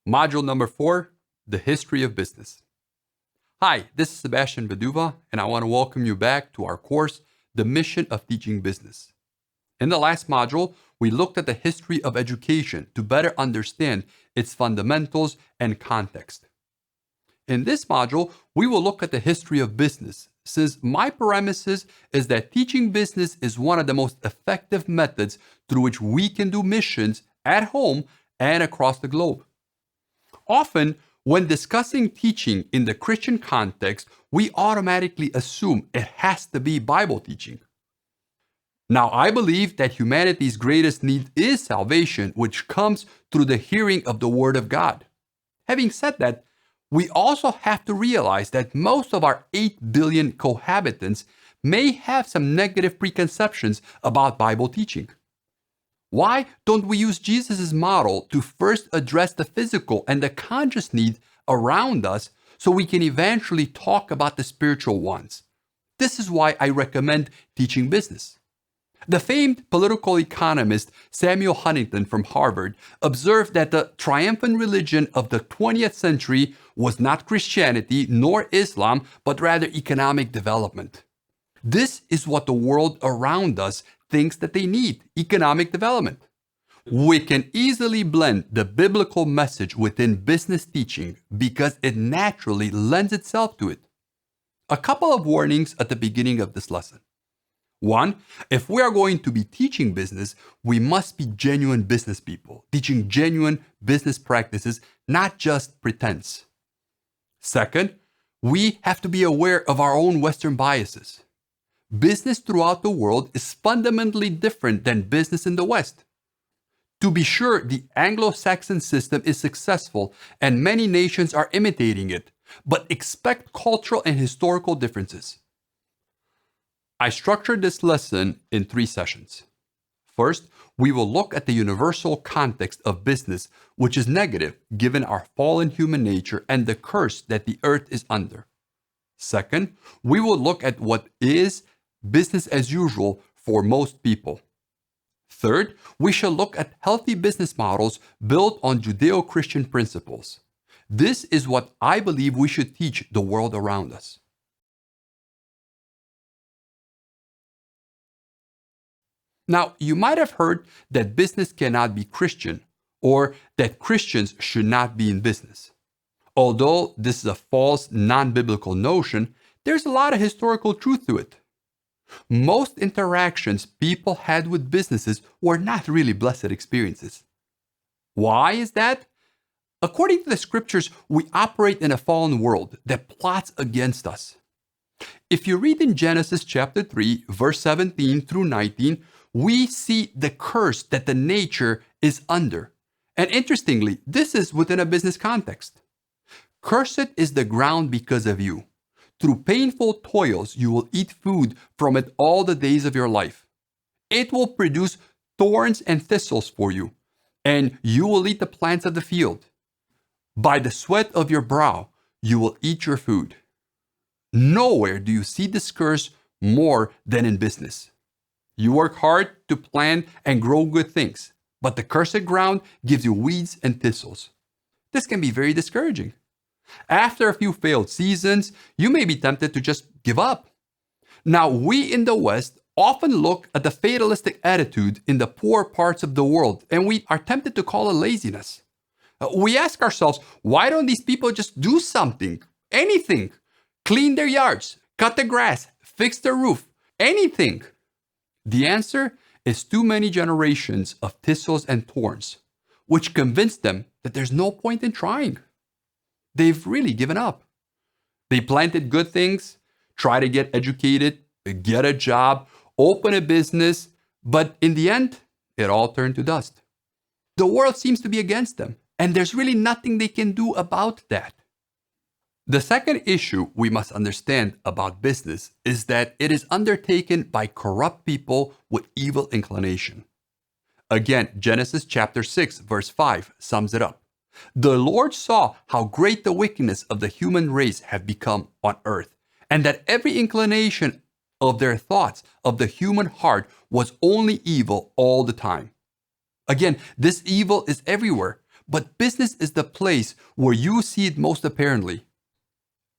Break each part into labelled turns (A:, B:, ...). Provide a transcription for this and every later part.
A: Module number 4, the history of business. Hi, this is Sebastian Beduva, and I want to welcome you back to our course, The Mission of Teaching Business. In the last module, we looked at the history of education to better understand its fundamentals and context. In this module, we will look at the history of business, since my premises is that teaching business is one of the most effective methods through which we can do missions at home and across the globe. Often, when discussing teaching in the Christian context, we automatically assume it has to be Bible teaching. Now, I believe that humanity's greatest need is salvation, which comes through the hearing of the Word of God. Having said that, we also have to realize that most of our 8 billion cohabitants may have some negative preconceptions about Bible teaching. Why don't we use Jesus' model to first address the physical and the conscious needs around us so we can eventually talk about the spiritual ones? This is why I recommend teaching business. The famed political economist Samuel Huntington from Harvard observed that the triumphant religion of the 20th century was not Christianity nor Islam, but rather economic development. This is what the world around us thinks that they need, economic development. We can easily blend the biblical message within business teaching because it naturally lends itself to it. A couple of warnings at the beginning of this lesson. 1, if we are going to be teaching business, we must be genuine business people, teaching genuine business practices, not just pretense. 2, we have to be aware of our own Western biases. Business throughout the world is fundamentally different than business in the West. To be sure, the Anglo-Saxon system is successful and many nations are imitating it, but expect cultural and historical differences. I structured this lesson in 3 sessions. First, we will look at the universal context of business, which is negative given our fallen human nature and the curse that the earth is under. Second, we will look at what is business as usual for most people. Third, we shall look at healthy business models built on Judeo-Christian principles. This is what I believe we should teach the world around us. Now, you might have heard that business cannot be Christian, or that Christians should not be in business. Although this is a false, non-biblical notion, there's a lot of historical truth to it. Most interactions people had with businesses were not really blessed experiences. Why is that? According to the scriptures, we operate in a fallen world that plots against us. If you read in Genesis chapter 3, verse 17 through 19, we see the curse that the nature is under. And interestingly, this is within a business context. Cursed is the ground because of you. Through painful toils, you will eat food from it all the days of your life. It will produce thorns and thistles for you, and you will eat the plants of the field. By the sweat of your brow, you will eat your food. Nowhere do you see this curse more than in business. You work hard to plant and grow good things, but the cursed ground gives you weeds and thistles. This can be very discouraging. After a few failed seasons, you may be tempted to just give up. Now, we in the West often look at the fatalistic attitude in the poor parts of the world, and we are tempted to call it laziness. We ask ourselves, why don't these people just do something, anything? Clean their yards, cut the grass, fix the roof, anything. The answer is too many generations of thistles and thorns, which convince them that there's no point in trying. They've really given up. They planted good things, try to get educated, get a job, open a business, but in the end, it all turned to dust. The world seems to be against them, and there's really nothing they can do about that. The second issue we must understand about business is that it is undertaken by corrupt people with evil inclination. Again, Genesis chapter 6, verse 5 sums it up. The Lord saw how great the wickedness of the human race had become on earth, and that every inclination of their thoughts of the human heart was only evil all the time. Again, this evil is everywhere, but business is the place where you see it most apparently.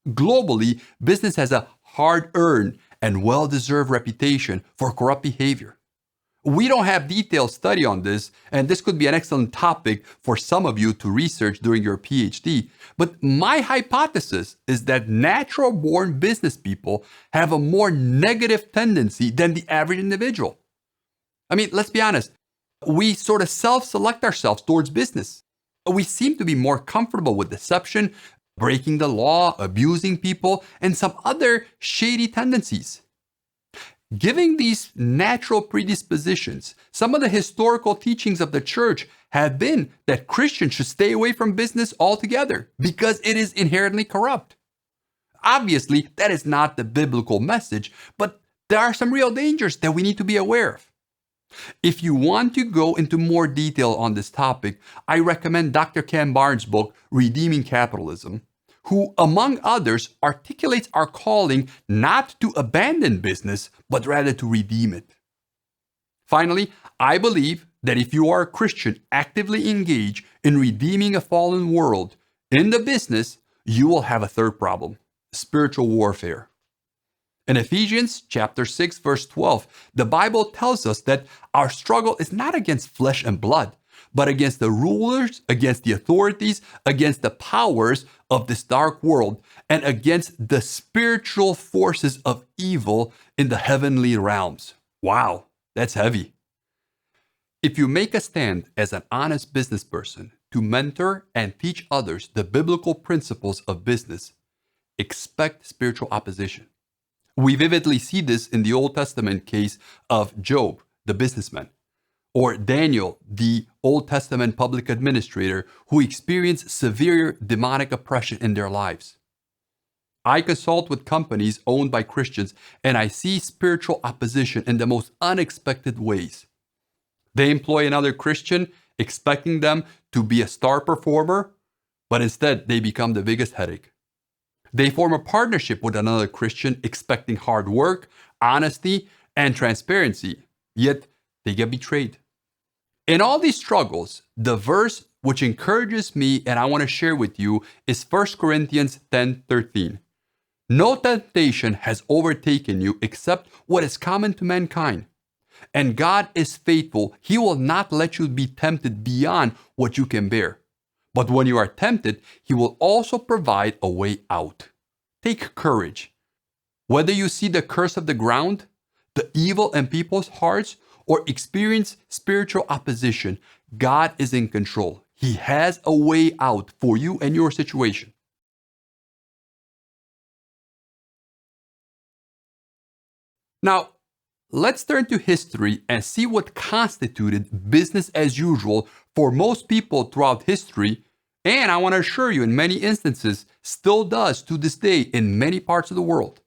A: Globally, business has a hard-earned and well-deserved reputation for corrupt behavior. We don't have detailed study on this, and this could be an excellent topic for some of you to research during your PhD. But my hypothesis is that natural-born business people have a more negative tendency than the average individual. I mean, let's be honest. We sort of self-select ourselves towards business. We seem to be more comfortable with deception, breaking the law, abusing people, and some other shady tendencies. Given these natural predispositions, some of the historical teachings of the church have been that Christians should stay away from business altogether because it is inherently corrupt. Obviously, that is not the biblical message, but there are some real dangers that we need to be aware of. If you want to go into more detail on this topic, I recommend Dr. Ken Barnes' book, Redeeming Capitalism, who, among others, articulates our calling not to abandon business, but rather to redeem it. Finally, I believe that if you are a Christian actively engaged in redeeming a fallen world in the business, you will have a third problem: spiritual warfare. In Ephesians chapter 6, verse 12, the Bible tells us that our struggle is not against flesh and blood, but against the rulers, against the authorities, against the powers of this dark world, and against the spiritual forces of evil in the heavenly realms. Wow, that's heavy. If you make a stand as an honest business person to mentor and teach others the biblical principles of business, expect spiritual opposition. We vividly see this in the Old Testament case of Job, the businessman, or Daniel, the Old Testament public administrator who experienced severe demonic oppression in their lives. I consult with companies owned by Christians, and I see spiritual opposition in the most unexpected ways. They employ another Christian, expecting them to be a star performer, but instead they become the biggest headache. They form a partnership with another Christian, expecting hard work, honesty, and transparency, yet they get betrayed. In all these struggles, the verse which encourages me and I want to share with you is 1 Corinthians 10:13. No temptation has overtaken you except what is common to mankind. And God is faithful. He will not let you be tempted beyond what you can bear. But when you are tempted, He will also provide a way out. Take courage. Whether you see the curse of the ground, the evil in people's hearts, or experience spiritual opposition, God is in control. He has a way out for you and your situation. Now, let's turn to history and see what constituted business as usual for most people throughout history, and I want to assure you in many instances still does to this day in many parts of the world.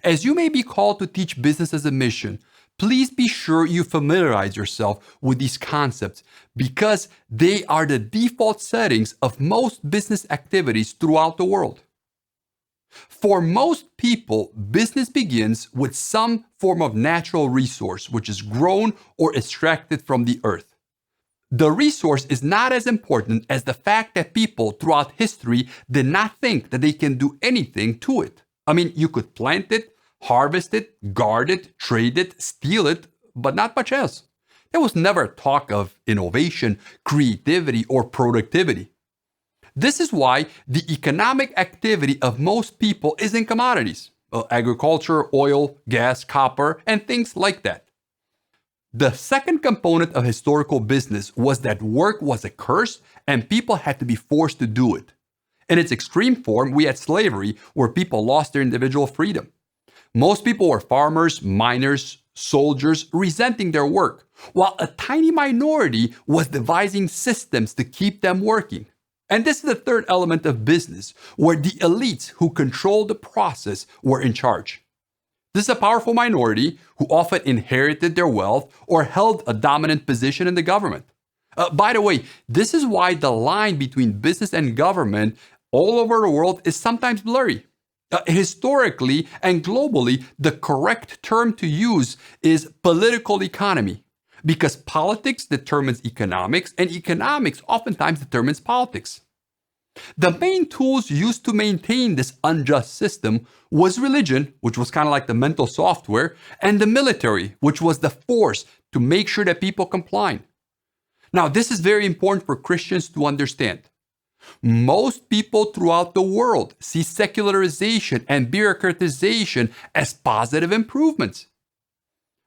A: As you may be called to teach business as a mission, please be sure you familiarize yourself with these concepts because they are the default settings of most business activities throughout the world. For most people, business begins with some form of natural resource which is grown or extracted from the earth. The resource is not as important as the fact that people throughout history did not think that they can do anything to it. I mean, you could plant it, harvest it, guard it, trade it, steal it, but not much else. There was never talk of innovation, creativity, or productivity. This is why the economic activity of most people is in commodities, agriculture, oil, gas, copper, and things like that. The second component of historical business was that work was a curse and people had to be forced to do it. In its extreme form, we had slavery where people lost their individual freedom. Most people were farmers, miners, soldiers, resenting their work, while a tiny minority was devising systems to keep them working. And this is the third element of business, where the elites who controlled the process were in charge. This is a powerful minority who often inherited their wealth or held a dominant position in the government. By the way, this is why the line between business and government all over the world is sometimes blurry. Historically and globally, the correct term to use is political economy. because politics determines economics, and economics oftentimes determines politics. The main tools used to maintain this unjust system was religion, which was kind of like the mental software, and the military, which was the force to make sure that people complied. Now, this is very important for Christians to understand. Most people throughout the world see secularization and bureaucratization as positive improvements.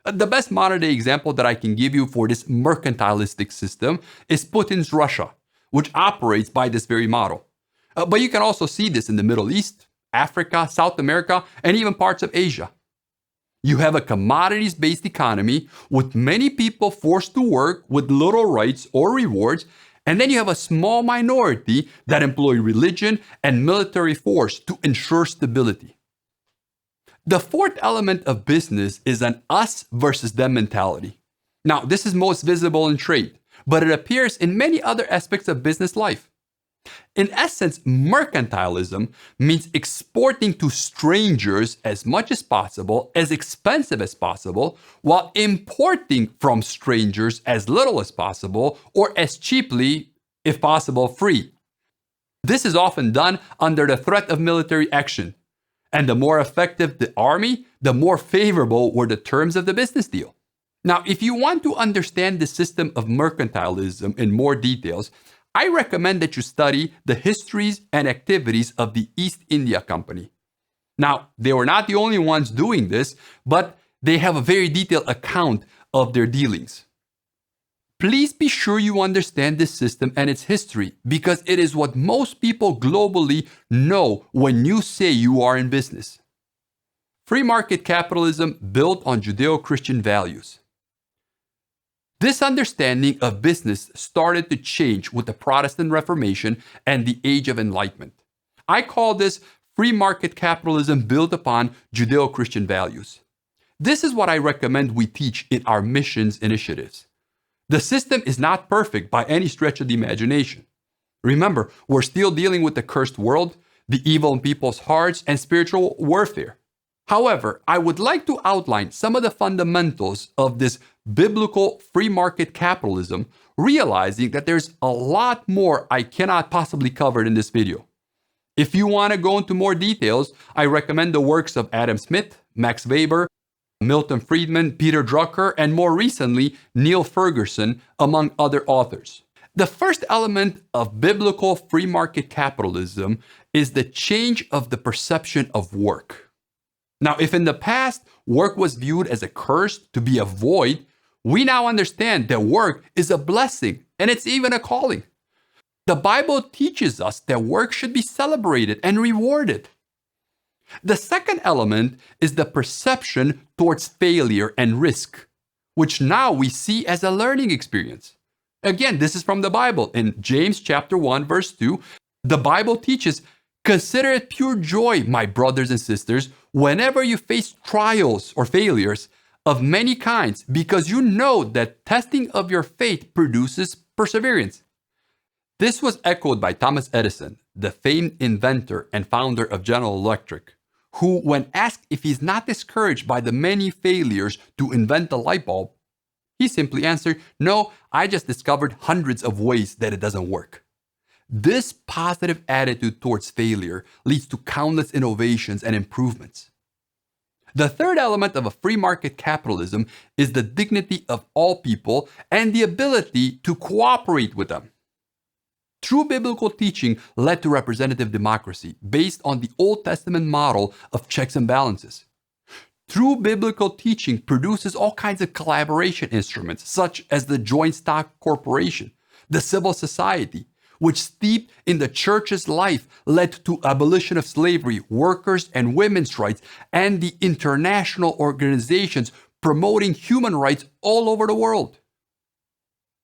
A: The best modern day example that I can give you for this mercantilistic system is Putin's Russia, which operates by this very model. But you can also see this in the Middle East, Africa, South America, and even parts of Asia. You have a commodities-based economy with many people forced to work with little rights or rewards, and then you have a small minority that employ religion and military force to ensure stability. The fourth element of business is an us versus them mentality. Now, this is most visible in trade, but it appears in many other aspects of business life. In essence, mercantilism means exporting to strangers as much as possible, as expensive as possible, while importing from strangers as little as possible or as cheaply, if possible, free. This is often done under the threat of military action. And the more effective the army, the more favorable were the terms of the business deal. Now, if you want to understand the system of mercantilism in more details, I recommend that you study the histories and activities of the East India Company. Now, they were not the only ones doing this, but they have a very detailed account of their dealings. Please be sure you understand this system and its history, because it is what most people globally know when you say you are in business. Free market capitalism built on Judeo-Christian values. This understanding of business started to change with the Protestant Reformation and the Age of Enlightenment. I call this free market capitalism built upon Judeo-Christian values. This is what I recommend we teach in our missions initiatives. The system is not perfect by any stretch of the imagination. Remember, we're still dealing with the cursed world, the evil in people's hearts, and spiritual warfare. However, I would like to outline some of the fundamentals of this biblical free market capitalism, realizing that there's a lot more I cannot possibly cover in this video. If you want to go into more details, I recommend the works of Adam Smith, Max Weber, Milton Friedman, Peter Drucker, and more recently, Neil Ferguson, among other authors. The first element of biblical free market capitalism is the change of the perception of work. Now, if in the past, work was viewed as a curse to be a void, we now understand that work is a blessing and it's even a calling. The Bible teaches us that work should be celebrated and rewarded. The second element is the perception towards failure and risk, which now we see as a learning experience. Again, this is from the Bible. In James chapter 1, verse 2, the Bible teaches, "Consider it pure joy, my brothers and sisters, whenever you face trials or failures of many kinds, because you know that testing of your faith produces perseverance." This was echoed by Thomas Edison, the famed inventor and founder of General Electric, who, when asked if he's not discouraged by the many failures to invent the light bulb, he simply answered, "No, I just discovered hundreds of ways that it doesn't work." This positive attitude towards failure leads to countless innovations and improvements. The third element of a free market capitalism is the dignity of all people and the ability to cooperate with them. True biblical teaching led to representative democracy based on the Old Testament model of checks and balances. True biblical teaching produces all kinds of collaboration instruments, such as the joint stock corporation, the civil society, which steeped in the church's life led to abolition of slavery, workers' and women's rights, and the international organizations promoting human rights all over the world.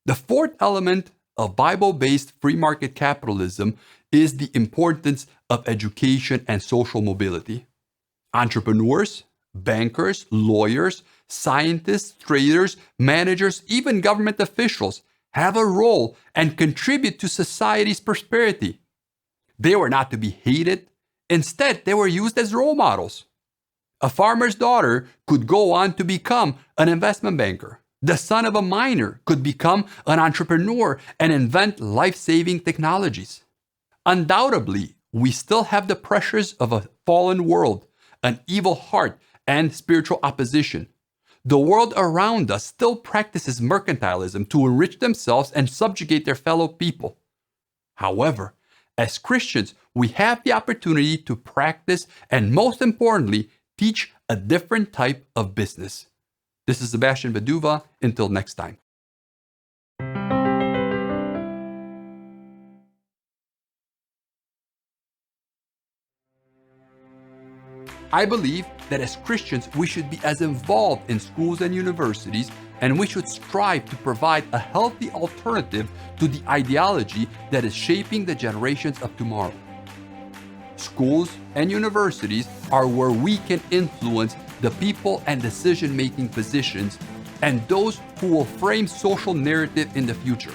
A: The fourth element of Bible-based free market capitalism is the importance of education and social mobility. Entrepreneurs, bankers, lawyers, scientists, traders, managers, even government officials have a role and contribute to society's prosperity. They were not to be hated. Instead, they were used as role models. A farmer's daughter could go on to become an investment banker. The son of a miner could become an entrepreneur and invent life-saving technologies. Undoubtedly, we still have the pressures of a fallen world, an evil heart, and spiritual opposition. The world around us still practices mercantilism to enrich themselves and subjugate their fellow people. However, as Christians, we have the opportunity to practice and, most importantly, teach a different type of business. This is Sebastian Veduva. Until next time. I believe that as Christians, we should be as involved in schools and universities, and we should strive to provide a healthy alternative to the ideology that is shaping the generations of tomorrow. Schools and universities are where we can influence the people and decision-making positions and those who will frame social narrative in the future.